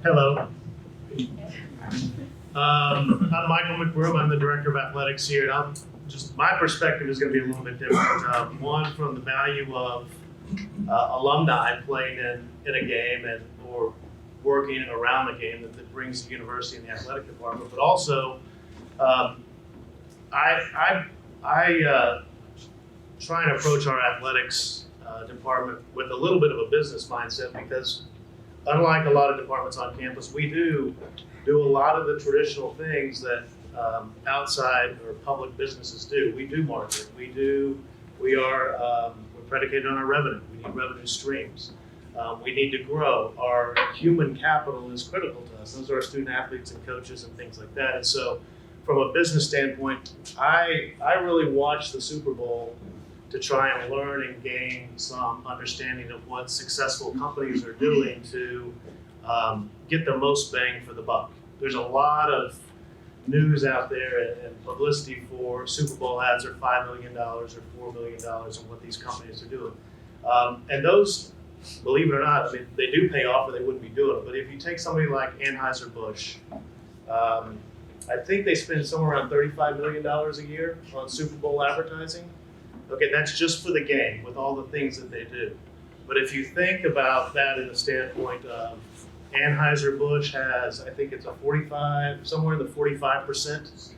Hello. I'm Michael McBroom. I'm the Director of Athletics here. And my perspective is going to be a little bit different. One, from the value of alumni playing in a game or working around a game that brings the university and the athletic department, but also I try and approach our athletics department with a little bit of a business mindset, because unlike a lot of departments on campus, we do a lot of the traditional things that outside or public businesses do. We do market. We're predicated on our revenue. We need revenue streams. We need to grow. Our human capital is critical to us. Those are our student athletes and coaches and things like that. And so from a business standpoint, I really watch the Super Bowl to try and learn and gain some understanding of what successful companies are doing to get the most bang for the buck. There's a lot of news out there and publicity for Super Bowl ads are $5 million or $4 million and what these companies are doing. And those, believe it or not, I mean, they do pay off or they wouldn't be doing it. But if you take somebody like Anheuser-Busch, I think they spend somewhere around $35 million a year on Super Bowl advertising. Okay, that's just for the game with all the things that they do. But if you think about that in the standpoint of Anheuser-Busch has, I think it's somewhere in the 45%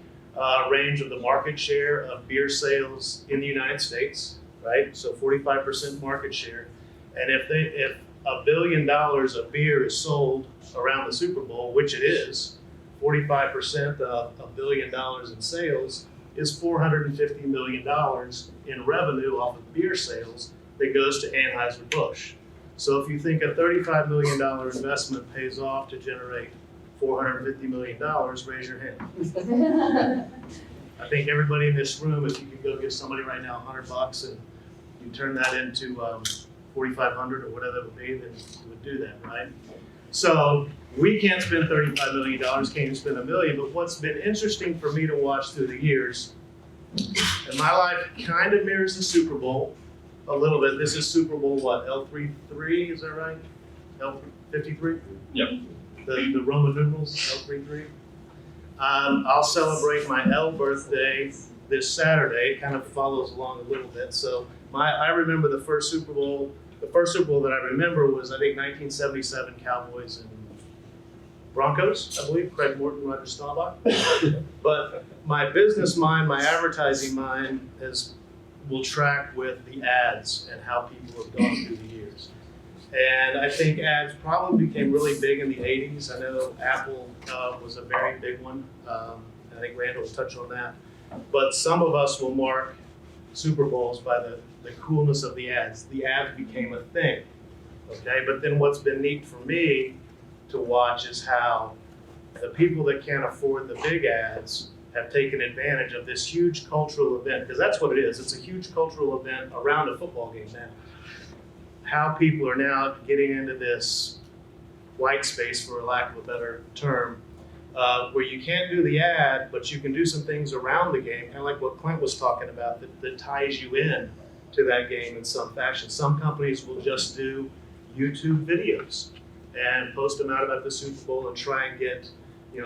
range of the market share of beer sales in the United States, right? So 45% market share. And if $1 billion of beer is sold around the Super Bowl, which it is, 45% of $1 billion in sales is $450 million in revenue off of beer sales that goes to Anheuser-Busch. So if you think a $35 million investment pays off to generate $450 million, raise your hand. I think everybody in this room, if you could go give somebody right now $100 and you turn that into $4,500 or whatever it would be, then you would do that, right? So we can't spend $35 million, can't even spend $1 million, but what's been interesting for me to watch through the years, and my life kind of mirrors the Super Bowl a little bit. This is Super Bowl, what, L33, is that right? L53? Yep. The Roman numerals, L33. I'll celebrate my L birthday this Saturday. It kind of follows along a little bit. So I remember the first Super Bowl that I remember was, I think, 1977 Cowboys and Broncos, I believe, Craig Morton, Roger Staubach. But my business mind, my advertising mind will track with the ads and how people have gone through the years. And I think ads probably became really big in the 80s. I know Apple was a very big one. I think Randall will touch on that. But some of us will mark Super Bowls by the coolness of the ads. The ads became a thing, okay? But then what's been neat for me to watch is how the people that can't afford the big ads have taken advantage of this huge cultural event, because that's what it is. It's a huge cultural event around a football game now. How people are now getting into this white space, for lack of a better term, where you can't do the ad, but you can do some things around the game, kind of like what Clint was talking about, that ties you in to that game in some fashion. Some companies will just do YouTube videos and post them out about the Super Bowl and try and get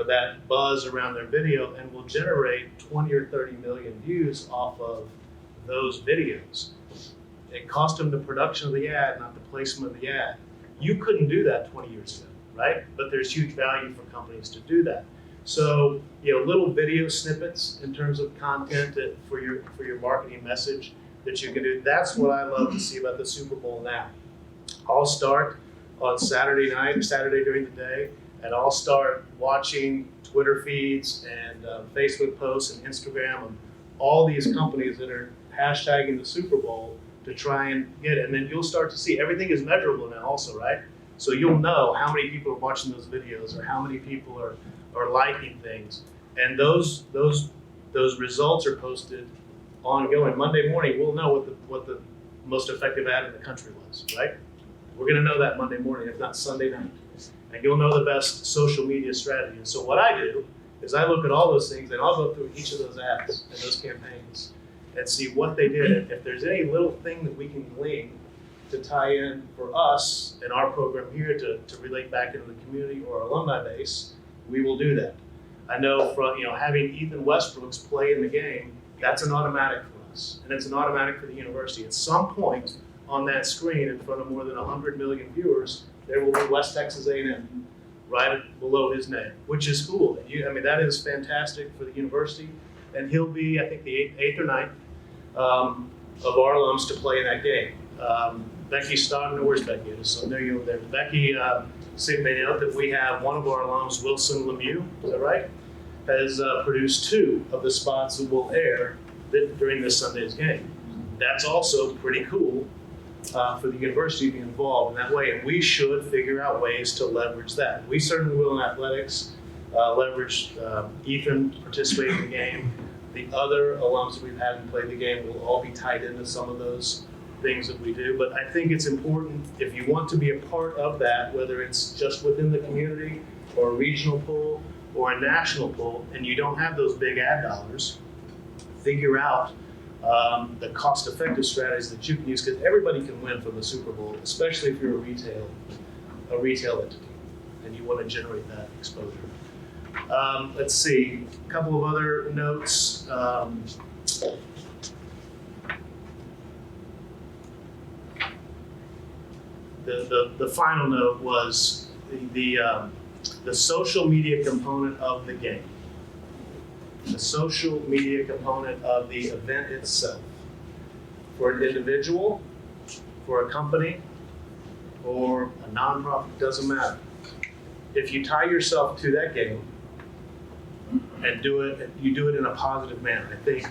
that buzz around their video, and will generate 20 or 30 million views off of those videos. It cost them the production of the ad, not the placement of the ad. You couldn't do that 20 years ago, right? But there's huge value for companies to do that. So, little video snippets in terms of content for your marketing message that you can do. That's what I love to see about the Super Bowl now. I'll start on Saturday during the day, and I'll start watching Twitter feeds and Facebook posts and Instagram of all these companies that are hashtagging the Super Bowl to try and get it. And then you'll start to see everything is measurable now also, right? So you'll know how many people are watching those videos or how many people are liking things. And those results are posted ongoing. Monday morning, we'll know what the most effective ad in the country was, right? We're gonna know that Monday morning, if not Sunday night. And you'll know the best social media strategy. And so what I do is I look at all those things and I'll go through each of those ads and those campaigns and see what they did. And if there's any little thing that we can glean to tie in for us and our program here to relate back into the community or alumni base, we will do that. I know from having Ethan Westbrooks play in the game, that's an automatic for us, and it's an automatic for the university. At some point on that screen in front of more than 100 million viewers, there will be West Texas A&M right below his name, which is cool. That is fantastic for the university, and he'll be, I think, the eighth or ninth of our alums to play in that game. Becky Stoddard, where's Becky? So there you go there. Becky made out that we have one of our alums, Wilson Lemieux, is that right? Has produced 2 of the spots that will air during this Sunday's game. That's also pretty cool for the university to be involved in that way, and we should figure out ways to leverage that. We certainly will in athletics, leverage Ethan participating in the game. The other alums that we've had play the game will all be tied into some of those things that we do, but I think it's important if you want to be a part of that, whether it's just within the community or a regional pool or a national pool, and you don't have those big ad dollars, figure out the cost-effective strategies that you can use, because everybody can win from the Super Bowl, especially if you're a retail entity and you want to generate that exposure. Let's see, a couple of other notes. The final note was the social media component of the game. The social media component of the event itself. For an individual, for a company, or a nonprofit, doesn't matter. If you tie yourself to that game and you do it in a positive manner. I think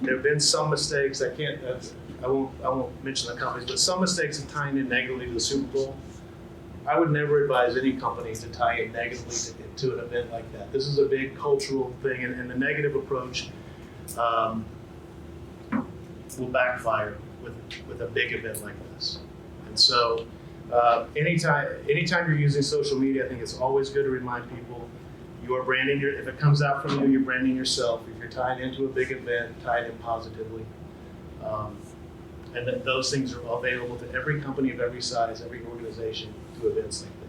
there have been some mistakes. I won't mention the companies, but some mistakes of tying in negatively to the Super Bowl. I would never advise any company to tie in negatively to an event like that. This is a big cultural thing, and the negative approach will backfire with a big event like this. And so anytime you're using social media, I think it's always good to remind people you are branding if it comes out from you, you're branding yourself. If you're tied into a big event, tie it in positively. And that those things are available to every company of every size, every organization, to events like this.